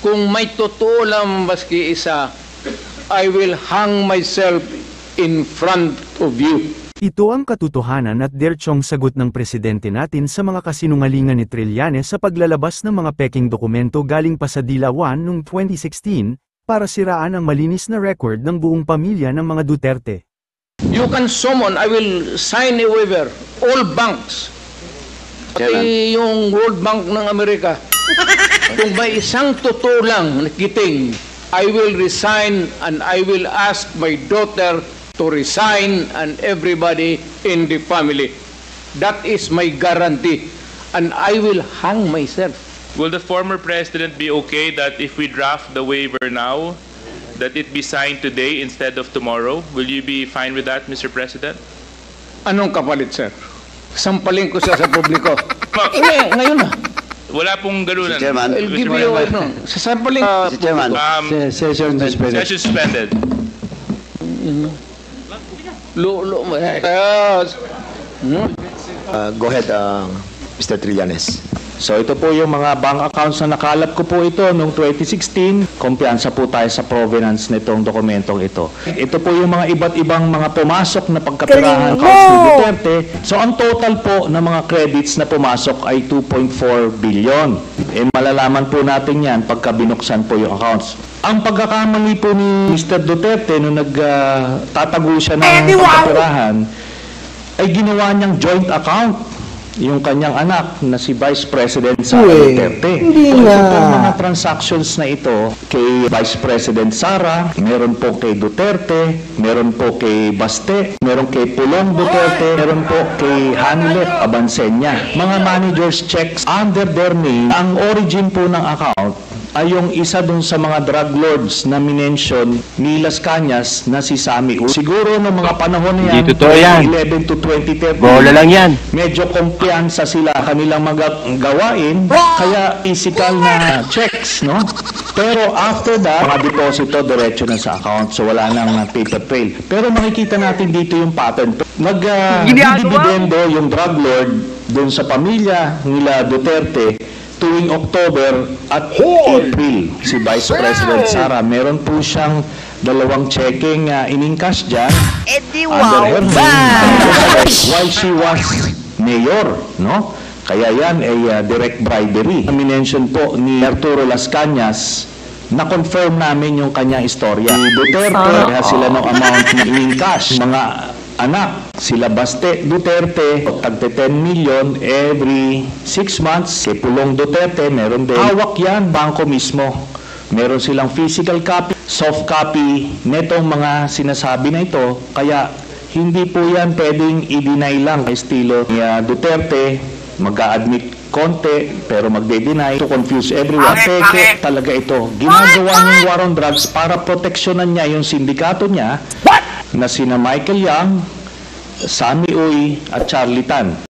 Kung may totoo lang maski isa, I will hang myself in front of you. Ito ang katotohanan at diretsong sagot ng presidente natin sa mga kasinungalingan ni Trillanes sa paglalabas ng mga peking dokumento galing pa sa Dilawan noong 2016, para siraan ang malinis na record ng buong pamilya ng mga Duterte. You can summon, I will sign a waiver, all banks, pati yung World Bank ng Amerika. Kung may isang totoo lang nakiting, I will resign and I will ask my daughter to resign and everybody in the family. That is my guarantee. And I will hang myself. Will the former president be okay that if we draft the waiver now, that it be signed today instead of tomorrow? Will you be fine with that, Mr. President? Anong kapalit, sir? Sampaling ko siya sa publiko. Ngayon na. Wala pong ganunan. Mr. Chairman. I'll give you, sasampaling. Mr. Chairman. Session suspended. Go ahead, Mr. Trillanes. So ito po yung mga bank accounts na nakalap ko po ito noong 2016. Kumpiyansa po tayo sa provenance nitong dokumentong ito. Ito po yung mga iba't ibang mga pumasok na pagkapirahan accounts ni Duterte. So ang total po ng mga credits na pumasok ay 2.4 billion. Malalaman po natin yan pagka binuksan po yung accounts. Ang pagkakamali po ni Mr. Duterte nung nagtatago siya ng pagkapirahan ay ginawa niyang joint account yung kanyang anak na si Vice President Sara Duterte. Hindi nga. Ito mga transactions na ito kay Vice President Sara, meron po kay Duterte, meron po kay Baste, meron kay Pulong Duterte, meron po kay Hanilet Abansenya. Mga managers checks under their name. Ang origin po ng account ay yung isa dun sa mga drug lords na minention ni Las Cañas na si Sammy U. Siguro ng mga panahon na yan, 2011 to 2013, bola lang yan. Medyo kumpiyansa sila kanilang gawain, kaya physical na checks, no? Pero after that, mga deposito diretso na sa account, so wala nang paper trail. Pero makikita natin dito yung pattern. Nag-dividendo yung drug lord dun sa pamilya nila Duterte tuwing October at April. Si Vice President Sara, meron po siyang dalawang checking in-encash dyan under her name while she was mayor, no? Kaya yan ay direct bribery. Minention po ni Arturo Las Cañas, na-confirm namin yung kanyang istorya. Ni Duterte, sila ng amount na in-encash. Mga anak, sila Baste Duterte, tagte 10 million every 6 months. Kay Pulong Duterte, meron din. Hawak yan, bangko mismo. Meron silang physical copy, soft copy, netong mga sinasabi na ito. Kaya hindi po yan pwedeng i-deny lang. Estilo ni Duterte, mag-a-admit konti, pero magde-deny to confuse everyone. Peke talaga ito. Ginagawa niyang war on drugs para proteksyonan niya yung sindikato niya na sina Michael Yang, Sammy Uy at Charlie Tan.